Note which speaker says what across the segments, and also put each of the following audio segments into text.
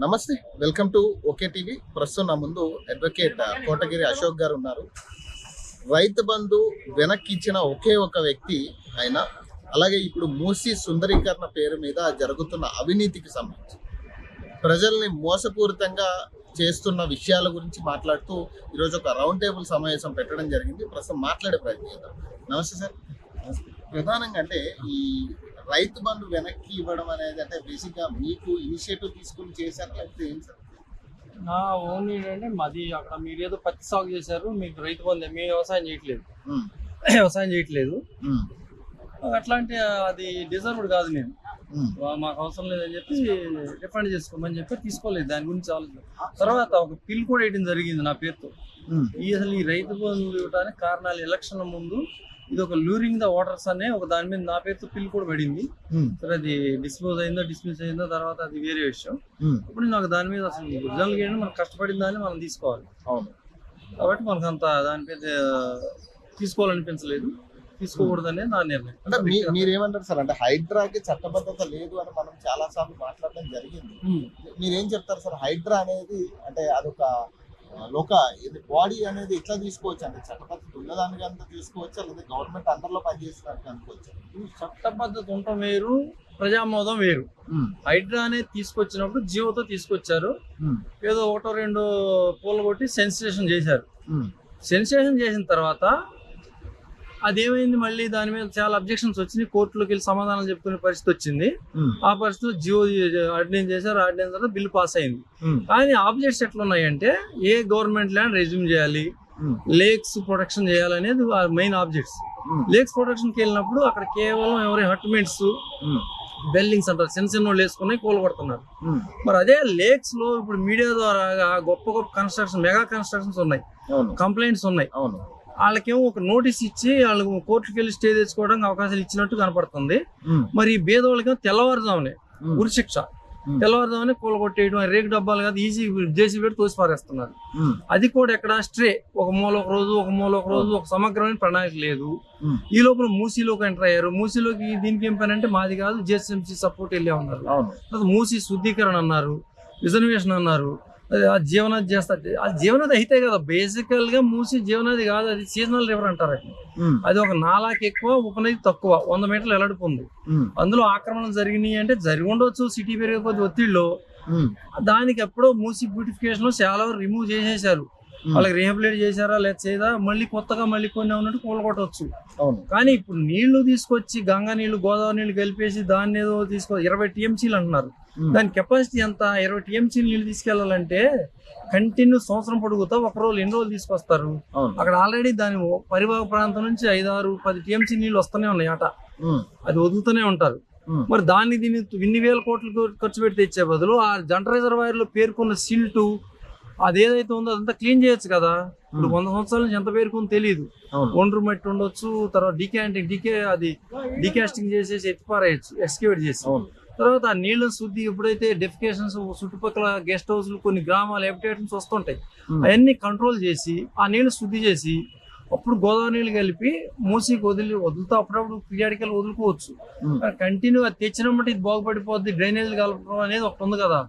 Speaker 1: నమస్తే, welcome to okay TV. ప్రస్తుతం నా ముందు అడ్వకేట్ కోటగిరి అశోక్ గారు ఉన్నారు. రైతు బంధు వెనక్కి ఇచ్చిన ఒకే ఒక వ్యక్తి ఆయన. అలాగే ఇప్పుడు మూసీ సుందరీకరణ పేరు మీద జరుగుతున్న అవినీతికి సంబంధించి ప్రజల్ని మోసపూరితంగా చేస్తున్న విషయాల గురించి మాట్లాడుతూ ఈరోజు ఒక రౌండ్ టేబుల్ సమావేశం పెట్టడం జరిగింది. ప్రస్తుతం మాట్లాడే ప్రయత్నం చేద్దాం. నమస్తే సార్. ప్రధానంగా అంటే ఈ రైతు బంధు వెనక్కి ఇవ్వడం అనేది అంటే బేసిక్గా మీకు ఇనిషియేటివ్ తీసుకుని చేశారు లేకపోతే ఏం సార్?
Speaker 2: నా ఓన్ ఏంటంటే మాది అక్కడ మీరు ఏదో పత్తి సాగు చేశారు, మీకు రైతు బంధు మేము వ్యవసాయం చేయట్లేదు అట్లాంటి అది డిజర్వ్డ్ కాదు. నేను మాకు అవసరం లేదని చెప్పి రిఫండ్ చేసుకోమని చెప్పి తీసుకోలేదు. దాని గురించి ఆలోచన తర్వాత ఒక పిల్ కూడా వేయడం జరిగింది నా పేరుతో. అసలు ఈ రైతు బంధు ఇవ్వడానికి కారణాలు ఎలక్షన్ ముందు ఇది ఒక లూరింగ్ ద ఓటర్స్ అనే ఒక దాని మీద నా పేరుతో పిల్ కూడా పడింది. సరే అది డిస్మిస్ అయిందో తర్వాత అది వేరే విషయం. ఇప్పుడు నాకు దాని మీద అసలు ఒరిజినల్ గా మనం కష్టపడిన దాన్ని మనం తీసుకోవాలి.
Speaker 1: అవును,
Speaker 2: కాబట్టి మనకు అంత దాని మీద తీసుకోవాలనిపించలేదు, తీసుకోకూడదనే నా నిర్ణయం.
Speaker 1: అంటే మీరేమంటారు సార్? అంటే హైడ్రాకి చట్టబద్ధత లేదు అని మనం చాలా సార్లు మాట్లాడడం జరిగింది. మీరేం చెప్తారు సార్? హైడ్రా అనేది అంటే అదొక బాడీ అనేది ఎట్లా తీసుకోవచ్చు? అంటే చట్టబద్ధత ఉన్నదానికి అంతా తీసుకోవచ్చు, లేదా గవర్నమెంట్ అందరిలో పనిచేస్తున్నట్టు అనుకోవచ్చు?
Speaker 2: చట్టబద్ధత ఉండటం వేరు, ప్రజామోదం వేరు. హైడ్రా అనేది తీసుకొచ్చినప్పుడు జీవోతో తీసుకొచ్చారు. ఏదో ఒకటో రెండో పూల కొట్టి సెన్సేషన్ చేశారు. సెన్సేషన్ చేసిన తర్వాత అదేమైంది, మళ్ళీ దాని మీద చాలా అబ్జెక్షన్స్ వచ్చినాయి. కోర్టులోకి వెళ్ళి సమాధానం చెప్పుకునే పరిస్థితి వచ్చింది. ఆ పరిస్థితిలో జియో ఆర్డినెన్స్ చేశారు. ఆర్డినెన్స్ తర్వాత బిల్ పాస్ అయింది. కానీ ఆబ్జెక్ట్స్ ఎట్లున్నాయంటే ఏ గవర్నమెంట్ ల్యాండ్ రెజ్యూమ్ చేయాలి, లేక్స్ ప్రొటెక్షన్ చేయాలనేది మెయిన్ ఆబ్జెక్ట్స్. లేక్స్ ప్రొటెక్షన్కి వెళ్ళినప్పుడు అక్కడ కేవలం ఎవరి హట్మెంట్స్ బిల్డింగ్స్ అంటారు, చిన్న చిన్న వాళ్ళు వేసుకుని కూలగొడుతున్నారు. మరి అదే లేక్స్ లో ఇప్పుడు మీడియా ద్వారా గొప్ప గొప్ప కన్స్ట్రక్షన్, మెగా కన్స్ట్రక్షన్స్ ఉన్నాయి, కంప్లైంట్స్ ఉన్నాయి. వాళ్ళకేమో ఒక నోటీస్ ఇచ్చి వాళ్ళకి కోర్టుకి వెళ్ళి స్టే తెచ్చుకోవడానికి అవకాశాలు ఇచ్చినట్టు కనపడుతుంది. మరి పేదవాళ్ళకేమో తెల్లవారుజామునే ఉరిశిక్ష, తెల్లవారుజామునే కూలగొట్టేయడం, రేకు డబ్బాలు కాదు ఈజీ జేసీ పెట్టి తోసి పారేస్తున్నారు. అది కూడా ఎక్కడ స్ట్రే, ఒక మూల ఒక రోజు, ఒక మూల ఒక రోజు, ఒక సమగ్రమైన ప్రణాళిక లేదు. ఈ లోపల మూసీలోకి ఎంటర్ అయ్యారు. మూసీలోకి దీనికి ఏం పని అంటే మాది కాదు, జిహెచ్ఎంసీ సపోర్ట్ వెళ్ళే ఉన్నారు. మూసీ శుద్ధీకరణ అన్నారు, రిజర్వేషన్ అన్నారు. జీవనాది చేస్తారు. అది జీవనాది అయితే కదా, బేసికల్ గా మూసి జీవనాది కాదు, అది సీజనల్ రివర్ అంటారు. అది ఒక నాలాకి ఎక్కువ, ఉపనది తక్కువ, 100 మీటర్లు వెడల్పు ఉంది. అందులో ఆక్రమణలు జరిగినాయి అంటే జరిగి ఉండొచ్చు. సిటీ పెరిగిపోతే ఒత్తిడిలో దానికి ఎప్పుడో మూసి బ్యూటిఫికేషన్ చాలా రిమూవ్ చేసేసారు. వాళ్ళకి రీహాబిలిట్ చేశారా లేదా చేయదా, మళ్ళీ కొత్తగా మళ్ళీ కొన్ని ఉన్నట్టు కూలగొట్టవచ్చు. కానీ ఇప్పుడు నీళ్లు తీసుకొచ్చి గంగా నీళ్లు, గోదావరి నీళ్లు కలిపేసి దాన్ని ఏదో 20 టీఎంసీలు అంటున్నారు. దాని కెపాసిటీ ఎంత? 20 టీఎంసీలు నీళ్లు తీసుకెళ్లాలంటే కంటిన్యూ సంవత్సరం పొడుగుతా ఒక రోజు ఎన్ని రోజులు తీసుకొస్తారు? అక్కడ ఆల్రెడీ దాని పరివాహక ప్రాంతం నుంచి 5-6-10 టీఎంసీ నీళ్లు వస్తూనే ఉన్నాయి అట, అది వదులుతూనే ఉంటారు. మరి దీన్ని ఇన్ని వేల కోట్లు ఖర్చు పెట్టి తెచ్చే బదులు ఆ జంట రిజర్వాయర్ లో పేర్కొన్న సిల్టు అదేదైతే ఉందో అదంతా క్లీన్ చేయొచ్చు కదా. ఇప్పుడు 100 సంవత్సరాల నుంచి ఎంత పేరుకుందో తెలియదు. ఒండ్రు మట్టి ఉండొచ్చు, తర్వాత డీకాస్టింగ్ చేసేసి ఎత్తిపారేయచ్చు, ఎక్స్కేవేట్ చేసి. తర్వాత ఆ నీళ్ళ శుద్ధి ఎప్పుడైతే డెఫికేషన్స్ చుట్టుపక్కల గెస్ట్ హౌస్లు కొన్ని గ్రామాలు హ్యాబిటేషన్స్ వస్తుంటాయి, అవన్నీ కంట్రోల్ చేసి ఆ నీళ్లు శుద్ధి చేసి అప్పుడు గోదావరి నీళ్ళు కలిపి మూసీకి వదులుతా అప్పుడప్పుడు పీరియాడికల్ వదులుకోవచ్చు. కంటిన్యూ అది తెచ్చినప్పుడు ఇది బాగుపడిపోద్ది, డ్రైనేజీలు కలపడం అనేది ఒకటి ఉంది కదా.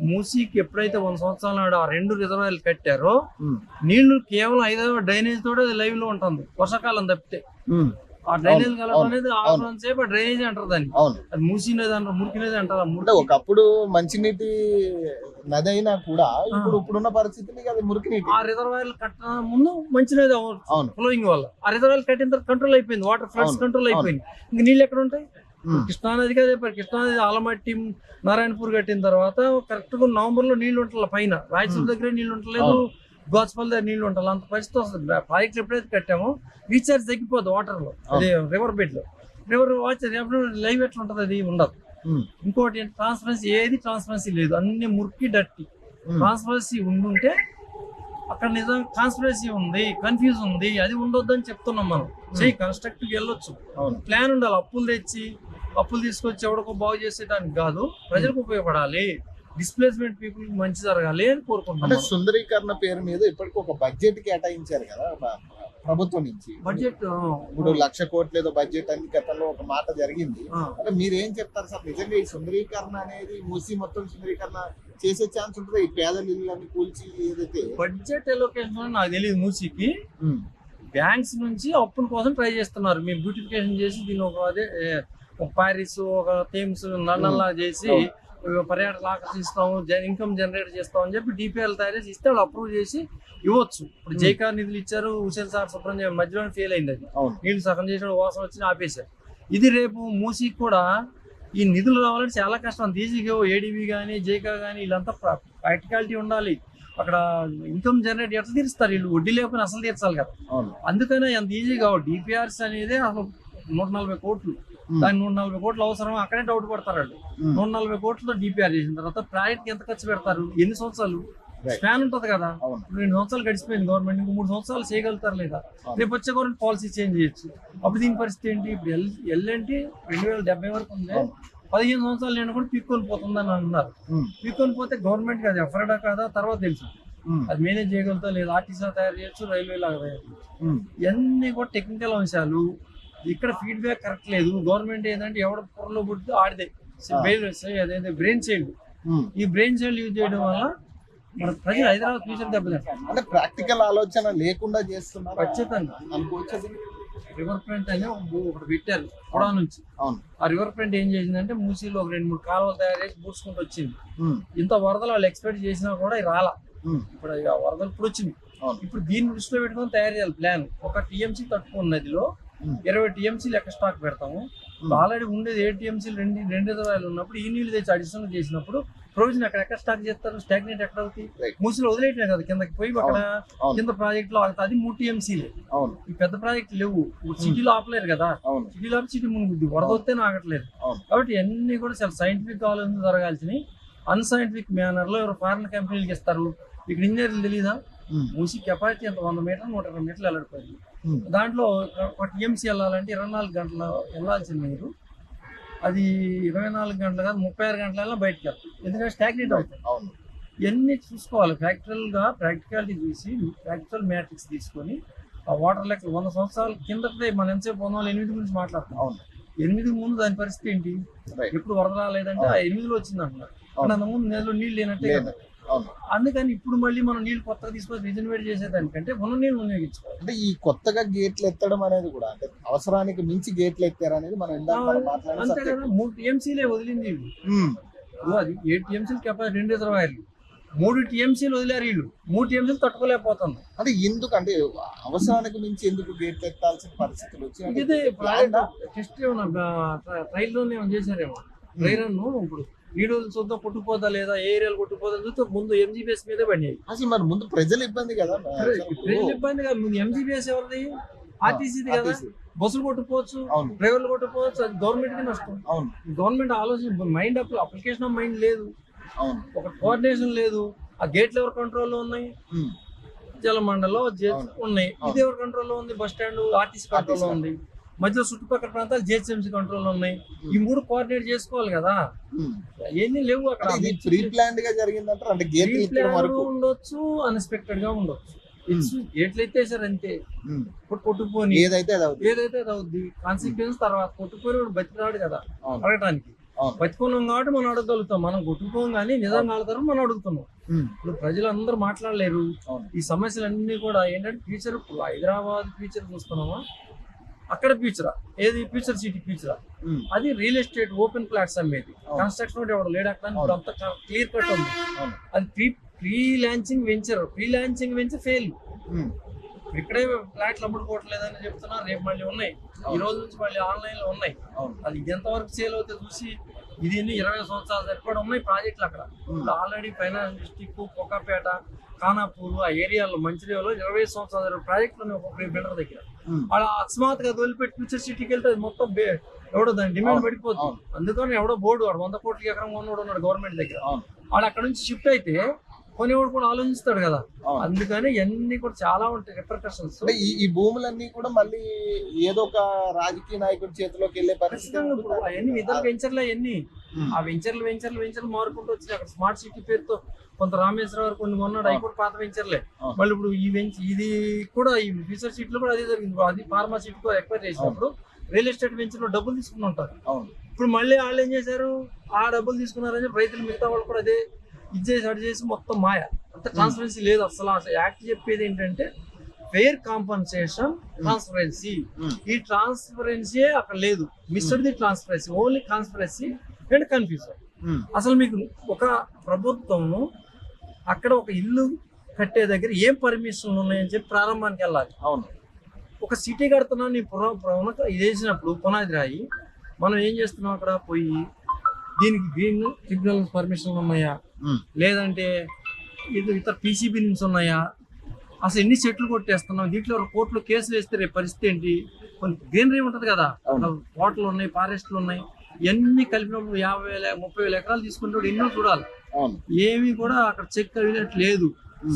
Speaker 2: మూసీకి ఎప్పుడైతే 100 సంవత్సరాల నాడు ఆ 2 రిజర్వాయర్లు కట్టారో నీళ్లు కేవలం 5వ డ్రైనేజ్ తోటే అది లైవ్ లో ఉంటుంది, వర్షాకాలం తప్పితే. ఆ డ్రైనేజ్ కలపడం అనేది సేపు డ్రైనేజ్ అంటారు దాన్ని, అది మూసినది అంటారు, మురికినది అంటారు.
Speaker 1: ఒకప్పుడు మంచినీటి నది అయినా కూడా ఇప్పుడున్న పరిస్థితి అది మురికి నీటి.
Speaker 2: ఆ రిజర్వాయర్లు కట్టిన ముందు మంచినది ఫ్లోయింగ్ వల్ల ఆ రిజర్వాయర్లు కట్టిన తర్వాత కంట్రోల్ అయిపోయింది, వాటర్ ఫ్లడ్స్ కంట్రోల్ అయిపోయింది. ఇంక నీళ్ళు ఎక్కడ ఉంటాయి? కృష్ణానదికి అదే కృష్ణానది ఆలమట్టి నారాయణపూర్ కట్టిన తర్వాత కరెక్ట్ గా నవంబర్ లో నీళ్లు ఉంటాయి, పైన రాయచూర్ దగ్గర నీళ్లు ఉండలేదు, గోచపల్లి దగ్గర నీళ్లు ఉంటాయి. అంత పరిస్థితి వస్తుంది. ప్రాజెక్ట్ ఎప్పుడైతే కట్టామో రీఛార్జ్ తగ్గిపోద్ది వాటర్ లో, అదే రివర్ బెడ్ లో. రివర్ వాచ్ లైవ్ ఎట్లా ఉంటుంది, అది ఉండదు. ఇంకోటి ట్రాన్స్పరెన్సీ లేదు, అన్ని మురికి డట్టి. ట్రాన్స్పరెన్సీ ఉండుంటే అక్కడ నిజం కాన్స్పిరసీ ఉంది, కన్ఫ్యూజ్ ఉంది, అది ఉండొద్దని చెప్తున్నాం మనం. కన్స్ట్రక్టివ్ వెళ్ళొచ్చు, ప్లాన్ ఉండాలి. అప్పులు తీసుకొచ్చి ఎవరికో బాగు చేసేదానికి కాదు, ప్రజలకు ఉపయోగపడాలి, డిస్ప్లేస్మెంట్ పీపుల్ మంచి జరగాలి అని కోరుకుంటున్నాం.
Speaker 1: సుందరీకరణ పేరు మీద ఇప్పటికి ఒక బడ్జెట్ కేటాయించారు కదా, ప్రభుత్వం నుంచి
Speaker 2: బడ్జెట్
Speaker 1: ఇప్పుడు 1,00,000 కోట్లు ఏదో బడ్జెట్ అని గతంలో ఒక మాట జరిగింది. అంటే మీరు ఏం చెప్తారు సార్, నిజంగా ఈ సుందరీకరణ అనేది మూసి మొత్తం సుందరీకరణ చేసే ఛాన్స్ ఉంటుంది? ఈ పేదల ఇళ్ళని కూల్చి ఏదైతే
Speaker 2: బడ్జెట్ ఎలొకేషన్ నాకు తెలియదు. మూసీకి బ్యాంక్స్ నుంచి అప్పుల కోసం ట్రై చేస్తున్నారు. మేము బ్యూటిఫికేషన్ చేసి దీన్ని ఒక ప్యారిస్, ఒక థేమ్స్, లండన్ లాగా చేసి పర్యాటకులు ఆకర్షిస్తాము, ఇన్కమ్ జనరేట్ చేస్తాం అని చెప్పి డిపిఎల్ తయారు చేసి ఇస్తే వాళ్ళు అప్రూవ్ చేసి ఇవ్వచ్చు. ఇప్పుడు జైకార్ నిధులు ఇచ్చారు, హుసేన్ సార్ శుభ్రం మధ్యలో ఫెయిల్ అయింది. అది నీళ్ళు సగం చేసిన వాసన వచ్చి ఆపేశారు. ఇది రేపు మూసీకి కూడా ఈ నిధులు రావాలంటే చాలా కష్టం. అంత ఈజీగా ఏడీబీ కానీ జైకా కానీ వీళ్ళంతా ప్రాక్టికాలిటీ ఉండాలి. అక్కడ ఇన్కమ్ జనరేట్ ఎట్లా తీరుస్తారు వీళ్ళు? వడ్డీ లేకపోయినా అసలు తీర్చాలి కదా. అందుకనే అంత ఈజీగా డిపిఆర్స్ అనేది అసలు 140 కోట్లు, దానికి 140 కోట్లు అవసరం. అక్కడే డౌట్ పడతారు వాళ్ళు. 140 కోట్లతో డిపిఆర్ చేసిన తర్వాత ప్రాజెక్ట్ ఎంత ఖర్చు పెడతారు, ఎన్ని సంవత్సరాలు స్పాన్ ఉంటది కదా. 2 సంవత్సరాలు గడిచిపోయింది గవర్నమెంట్, ఇంకో 3 సంవత్సరాలు చేయగలుగుతారు లేదా? రేపు వచ్చే గవర్నమెంట్ పాలసీ చేంజ్ చేయొచ్చు. అప్పుడు దీని పరిస్థితి ఏంటి? ఇప్పుడు ఎల్ఎన్టీ 2070 వరకు ఉంది, 15 సంవత్సరాలు నేను కూడా పీక్కొని పోతుందని అంటున్నారు. పీక్కొని పోతే గవర్నమెంట్ అది ఎఫర్డా కాదా తర్వాత తెలుసు. అది మేనేజ్ చేయగలుగుతా లేదా, ఆర్టీసీ తయారు చేయొచ్చు, రైల్వే లాగా తయారు చేయొచ్చు. ఇవన్నీ కూడా టెక్నికల్ అంశాలు. ఇక్కడ ఫీడ్బ్యాక్ కరెక్ట్ లేదు. గవర్నమెంట్ ఏంటంటే ఎవడ పొరలో పుట్టి ఆడితే అదేంటే బ్రెయిన్ చైల్డ్, ఈ బ్రెయిన్ చైల్డ్ యూజ్ చేయడం వల్ల మన ప్రజలు హైదరాబాద్ ఫ్యూచర్ దెబ్బతింటారు.
Speaker 1: అంటే ప్రాక్టికల్ ఆలోచన లేకుండా చేస్తున్నారు.
Speaker 2: ఖచ్చితంగా
Speaker 1: అనుకోవచ్చు.
Speaker 2: రివర్ ఫ్రంట్ అని ఒకటి పెట్టారు కూడా నుంచి. ఆ రివర్ ఫ్రంట్ ఏం చేసిందంటే మూసీలో ఒక 2-3 కాలువలు తయారు చేసి పూడ్చుకుంటూ వచ్చింది. ఇంత వరదలు వాళ్ళు ఎక్స్పెక్ట్ చేసినా కూడా రాలా. ఇప్పుడు వరదలు ఇప్పుడు వచ్చింది. ఇప్పుడు దీన్ని దృష్టిలో పెట్టుకొని తయారు చేయాలి ప్లాన్. ఒక టీఎంసీ తట్టుకున్న నదిలో 20 టీఎంసీలు ఎక్కడ స్టాక్ పెడతాము. ఆల్రెడీ ఉండేది 7 టీఎంసీలు, 2 రిజర్వాయర్లు ఉన్నప్పుడు ఈ నీళ్లు తెచ్చి అడిషనల్ చేసినప్పుడు ప్రొవిజన్ ఎక్కడ స్టాక్ చేస్తారు? స్టాగ్నేట్ ఎక్కడ అవుతాయి? మూసీలో వదిలేయటమే కదా, కిందకి పోయి అక్కడ కింద ప్రాజెక్ట్ లో ఆగుతుంది. అది 3 టీఎంసీలే. ఈ పెద్ద ప్రాజెక్ట్ లేవు. సిటీలో ఆపలేరు కదా, సిటీలో ఆపి సిటీ మునుగుద్ది, వరద వస్తే ఆగట్లేదు. కాబట్టి అన్ని కూడా చాలా సైంటిఫిక్ ఆలోచన జరగాల్సినవి అన్సైంటిఫిక్ మేనర్ లో ఎవరు ఫారిన్ కంపెనీలకు ఇస్తారు. ఇక్కడ ఇంజనీర్లు తెలీదా? మూసీ కెపాసిటీ ఎంత 100 మీటర్లు 120 మీటర్లు వెళ్ళడిపోయింది. దాంట్లో ఒక టీఎంసీ వెళ్ళాలంటే 24 గంటలు వెళ్ళాల్సిన మీరు అది 24 గంటలు కాదు 36 గంటల బయటకు వెళ్తాం. ఎందుకంటే స్టాగ్నేట్ అవుతుంది. ఇవన్నీ చూసుకోవాలి. ప్రాక్టికాలిటీ చూసి ప్రాక్టికల్ మ్యాట్రిక్స్ తీసుకొని ఆ వాటర్ లెక్కలు 100 సంవత్సరాల కిందటే మనం ఎంతసేపు 8 గురించి మాట్లాడుతున్నాం. 8 ముందు దాని పరిస్థితి ఏంటి? ఎప్పుడు వరద రాలేదంటే ఆ 8లో వచ్చింది అంటున్నారు. అంతకుముందు నెలలో నీళ్ళు లేనట్టే కదా. అందుకని ఇప్పుడు మళ్ళీ మనం నీళ్ళు కొత్తగా తీసుకొని రిజర్వేట్ చేసేదానికంటే ఉన్న నీళ్ళు వినియోగించుకోవాలి.
Speaker 1: అంటే ఈ కొత్తగా గేట్లు ఎత్తడం అనేది కూడా అంటే అవసరానికి మించి గేట్లు ఎత్తారు అనేది మనం
Speaker 2: అంతే కదా. 3 టీఎంసీలే వదిలింది వీళ్ళు. అది 7 టీఎంసీలు కెపాసిటీ, 2 రిజర్వాయర్లు, 3 టీఎంసీలు వదిలేరు వీళ్ళు. 3 టీఎంసీలు తట్టుకోలేకపోతుంది.
Speaker 1: అంటే ఎందుకు అంటే అవసరానికి మించి ఎందుకు గేట్లు ఎత్తాల్సిన పరిస్థితులు వచ్చి
Speaker 2: ఇదే టెస్ట్ ట్రైల్లోనే చేశారేమో. ట్రైల్ ఇప్పుడు వీడియోలు చూద్దాం కొట్టుకుపోదా లేదా, ఏ ఏరియాలు కొట్టుకుపోదా చూస్తే ముందు ఎంజీబీఎస్ మీదే పడినాయి.
Speaker 1: అసలు మరి ముందు ప్రజలు ఇబ్బంది కదా.
Speaker 2: ప్రజలు ఇబ్బంది కాదు, ముందు ఎంజీబీఎస్ ఎవరిది? ఆర్టీసీది కదా. బస్సులు కొట్టుకోవచ్చు, డ్రైవర్లు కొట్టుకోవచ్చు, అది గవర్నమెంట్ కి నష్టం. గవర్నమెంట్ ఆలోచన మైండ్ అప్లికేషన్ ఆఫ్ మైండ్ లేదు, ఒక కోఆర్డినేషన్ లేదు. ఆ గేట్లు ఎవరి కంట్రోల్లో ఉన్నాయి? జలమండలో ఉన్నాయి. ఇది ఎవరి కంట్రోల్లో ఉంది? బస్ స్టాండ్ ఆర్టీసీ కంట్రోల్లో ఉంది. మధ్యలో చుట్టుపక్కల ప్రాంతాలు జిహెచ్ఎంసీ కంట్రోల్ ఉన్నాయి. ఈ 3 కోఆర్డినేట్ చేసుకోవాలి కదా. ఏమీ లేవు అక్కడ.
Speaker 1: ప్రీ ప్లాన్డ్ గా జరిగిందంటారు. అంటే గేట్లు
Speaker 2: ఉండొచ్చు, అన్ఎక్స్పెక్టెడ్ గా ఉండొచ్చు. గేట్లు సార్ అంతే. ఇప్పుడు కొట్టుకుపోని ఏదైతే అది అవుద్ది. కాన్సిక్వెన్స్ తర్వాత కొట్టుకుని బతికిరాడు కదా అడగటానికి. బతుకున్నాం కాబట్టి మనం అడగగలుగుతాం. మనం కొట్టుకోం కానీ నిజంగా ఆడతారు మనం అడుగుతున్నాం. ఇప్పుడు ప్రజలందరూ మాట్లాడలేరు. ఈ సమస్యలన్నీ కూడా ఏంటంటే ఫ్యూచర్, ఇప్పుడు హైదరాబాద్ ఫ్యూచర్ చూస్తున్నామా, అక్కడ ఫ్యూచరా? ఏది ఫ్యూచర్ సిటీ ఫ్యూచరా? అది రియల్ ఎస్టేట్ ఓపెన్ ప్లాట్స్ అమ్మేది. కన్స్ట్రక్షన్ ఎవరు లేడు అక్కడ. ఇప్పుడు అంత క్లియర్ కట్ ఉంది. అది ప్రీ లాంచింగ్ వెంచర్ ఫెయిల్. ఇక్కడే ఫ్లాట్లు అమ్ముడుకోవట్లేదని చెప్తున్నారు. రేపు మళ్ళీ ఉన్నాయి, ఈ రోజు నుంచి మళ్ళీ ఆన్లైన్ లో ఉన్నాయి. అది ఎంతవరకు సేల్ అవుతే చూసి ఇది 20 సంవత్సరాలు సరిపడా ఉన్నాయి ప్రాజెక్టులు అక్కడ. Already finance district, Kokapet, Khanapur ఆ ఏరియాలో మంచిర్యాలలో 20 సంవత్సరాల ప్రాజెక్టులు ఒక బిల్డర్ దగ్గర. అలా అకస్మాత్తుగా వదిలిపెట్టి ఫ్యూచర్ సిటీకి వెళ్తే అది మొత్తం ఎవడో దాని డిమాండ్ పడిపోతుంది. అందుకని ఎవడో బోర్డు వాడు 100 కోట్లకి ఎకరం కొన్నాడు ఉన్నాడు గవర్నమెంట్ దగ్గర. వాడు అక్కడ నుంచి షిఫ్ట్ అయితే కొనేవాడు కూడా ఆలోచిస్తాడు కదా.
Speaker 1: అవును.
Speaker 2: అందుకని ఇవన్నీ కూడా చాలా ఉంటాయి రిపర్కషన్స్.
Speaker 1: అంటే ఈ భూములన్నీ కూడా మళ్ళీ ఏదో ఒక రాజకీయ నాయకుడి చేతిలోకి వెళ్ళే పరిస్థితి
Speaker 2: ఖచ్చితంగా ఇప్పుడు
Speaker 1: ఉంటుందా?
Speaker 2: అవన్నీ ఇతర వెంచర్లు అవన్నీ
Speaker 1: ఉమ్.
Speaker 2: ఆ వెంచర్లు మారుకుంటూ వచ్చినాయి. అక్కడ స్మార్ట్ సిటీ పేరుతో కొంత రామేశ్వర కొన్ని కొన్నాడు, అవి కూడా పాత వెంచర్లే.
Speaker 1: అవును.
Speaker 2: మళ్ళీ ఇప్పుడు ఇది కూడా ఈ ఫ్యూచర్ సిటీ లో కూడా అదే జరిగింది. అది ఫార్మా సిటీ కూడా ఎక్వైర్ చేసినప్పుడు రియల్ ఎస్టేట్ వెంచర్ లో డబ్బులు తీసుకుని ఉంటారు.
Speaker 1: అవును.
Speaker 2: ఇప్పుడు మళ్ళీ వాళ్ళు ఏం చేశారు, ఆ డబ్బులు తీసుకున్నారని చెప్పి రైతులు మిగతా వాళ్ళు కూడా అదే ఇది చేసి అటు చేసి మొత్తం మాయ. అంత ట్రాన్స్పరెన్సీ లేదు అసలు. యాక్ట్ చెప్పేది ఏంటంటే ఫెయిర్ కాంపన్సేషన్, ట్రాన్స్పరెన్సీ. ఈ ట్రాన్స్పరెన్సీ అక్కడ లేదు. Mister the transparency, only transparency and confusion. అసలు మీకు ఒక ప్రభుత్వము అక్కడ ఒక ఇల్లు కట్టే దగ్గర ఏం పర్మిషన్లు ఉన్నాయని చెప్పి ప్రారంభానికి వెళ్ళాలి.
Speaker 1: అవును.
Speaker 2: ఒక సిటీ కడుతున్నాం నీ ఇది వేసినప్పుడు పునాది రాయి, మనం ఏం చేస్తున్నాం అక్కడ పోయి దీనికి గ్రీన్ ట్రిబ్యునల్ పర్మిషన్లు ఉన్నాయా, లేదంటే ఇది ఇతర పీసీబీ నుంచి ఉన్నాయా, అసలు ఎన్ని చెట్లు కొట్టేస్తున్నాం, దీంట్లో కోర్టులో కేసులు వేస్తే రేపు పరిస్థితి ఏంటి. కొన్ని గ్రీనరీ ఉంటుంది కదా, తోటలు ఉన్నాయి, ఫారెస్ట్లు ఉన్నాయి, ఇవన్నీ కలిపినప్పుడు 50,000-30,000 ఎకరాలు తీసుకుంటే ఎన్నో చూడాలి. ఏమీ కూడా అక్కడ చెక్ అవినట్టు లేదు.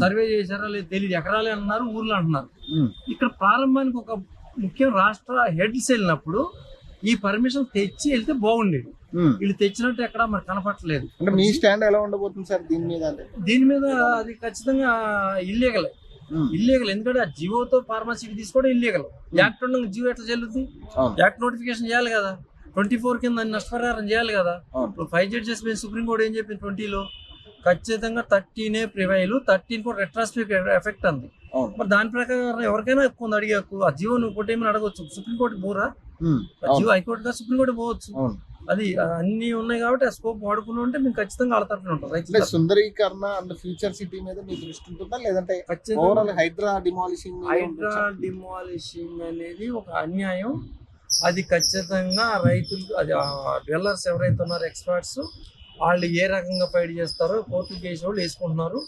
Speaker 2: సర్వే చేశారా లేదు తెలియదు. ఎకరాలే అంటున్నారు, ఊర్లు అంటున్నారు. ఇక్కడ ప్రారంభానికి ఒక ముఖ్యం రాష్ట్ర హెడ్స్ వెళ్ళినప్పుడు ఈ పర్మిషన్ తెచ్చి వెళ్తే బాగుండేది. వీళ్ళు తెచ్చినట్టు ఎక్కడ మరి కనపట్టలేదు.
Speaker 1: అంటే మీ స్టాండ్ ఎలా ఉండబోతుంది సార్ దీని మీద? అంటే
Speaker 2: దీని మీద అది ఖచ్చితంగా ఇల్లీగల్. ఎందుకంటే ఆ జియోతో ఫార్మసీకి తీసుకోవడం ఇల్లీగల్. యాక్ట్ ఉండగా జియో ఎట్లా చెల్లుద్ది? యాక్ట్ నోటిఫికేషన్ చేయాలి కదా, 24 కింద నష్టపరిహారం చేయాలి కదా. ఇప్పుడు 5 జడ్జెస్ మీద సుప్రీంకోర్టు ఏం చెప్పింది 20లో ఖచ్చితంగా 13 ప్రివైల్, 13 కూడా రెట్రాస్పెక్టివ్ ఎఫెక్ట్ అంది. మరి దాని ప్రకారం ఎవరికైనా ఎక్కువ ఉంది అడిగే హక్కు. ఆ జియో నువ్వు కొట్టేమని అడగొచ్చు. సుప్రీంకోర్టు పోరా? జియో హైకోర్టుగా సుప్రీంకోర్టు పోవచ్చు. అది అన్ని ఉన్నాయి కాబట్టి ఆ స్కోప్ వాడుకుని ఉంటే మేము ఖచ్చితంగా వాళ్ళ తరఫున ఉంటాం.
Speaker 1: సుందరీకరణ అండ్ ఫ్యూచర్ సిటీ మీద మీ దృష్టి ఉంటుందా, లేదంటే ఓవరాల్ హైడ్రా డిమాలిషింగ్
Speaker 2: అనేది ఒక అన్యాయం. అది ఖచ్చితంగా రైతులు, అది డ్వెల్లర్స్ ఎవరైతే ఉన్నారో ఎక్స్పర్ట్స్, వాళ్ళు ఏ రకంగా ఫైట్ చేస్తారో కోర్టు కేసు వాళ్ళు వేసుకుంటున్నారు.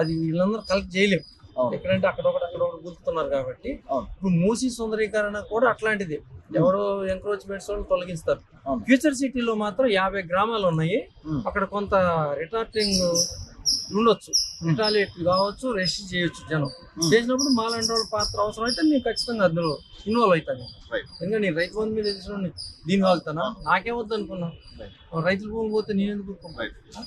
Speaker 2: అది వీళ్ళందరూ కలెక్ట్ చేయలేము. ఎక్కడంటే అక్కడొకటి గుర్తున్నారు కాబట్టి ఇప్పుడు మూసీ సుందరీకరణ కూడా అట్లాంటిది. ఎవరో ఎంక్రోచ్మెంట్స్ వాళ్ళు తొలగిస్తారు. ఫ్యూచర్ సిటీలో మాత్రం 50 గ్రామాలు ఉన్నాయి. అక్కడ కొంత రిటార్టింగ్ ఉండొచ్చు, రిటాలియేట్ కావచ్చు, రెస్ట్ చేయొచ్చు. జనం చేసినప్పుడు మాలాంటి వాళ్ళ పాత్ర అవసరం అయితే నేను ఖచ్చితంగా అందులో ఇన్వాల్వ్ అవుతాను. ఎందుకంటే నేను రైతు బంధు మీద దీన్ని వాళ్తానా, నాకే వద్దు అనుకున్నా. రైతుల భూమి పోతే నేను ఎందుకు?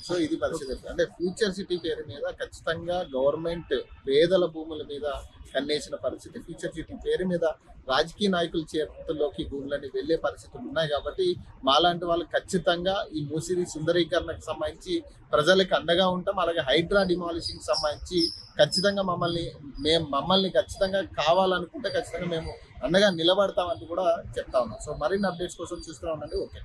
Speaker 1: సో ఇది పరిస్థితి. అంటే ఫ్యూచర్ సిటీ పేరు మీద ఖచ్చితంగా గవర్నమెంట్ పేదల భూముల మీద కన్నేసిన పరిస్థితి. ఫ్యూచర్ సిటీ పేరు మీద రాజకీయ నాయకుల చేతుల్లోకి భూములని వెళ్లే పరిస్థితులు ఉన్నాయి. కాబట్టి మాలాంటి వాళ్ళు ఖచ్చితంగా ఈ మూసీ సుందరీకరణకు సంబంధించి ప్రజలకు అండగా ఉంటాం. అలాగే హైడ్రా డిమాలిషింగ్ సంబంధించి ఖచ్చితంగా మమ్మల్ని ఖచ్చితంగా కావాలనుకుంటే ఖచ్చితంగా మేము అండగా నిలబడతామని కూడా చెప్తా ఉన్నాం. సో మరిన్ని అప్డేట్స్ కోసం చూస్తూ ఉండండి. ఓకే.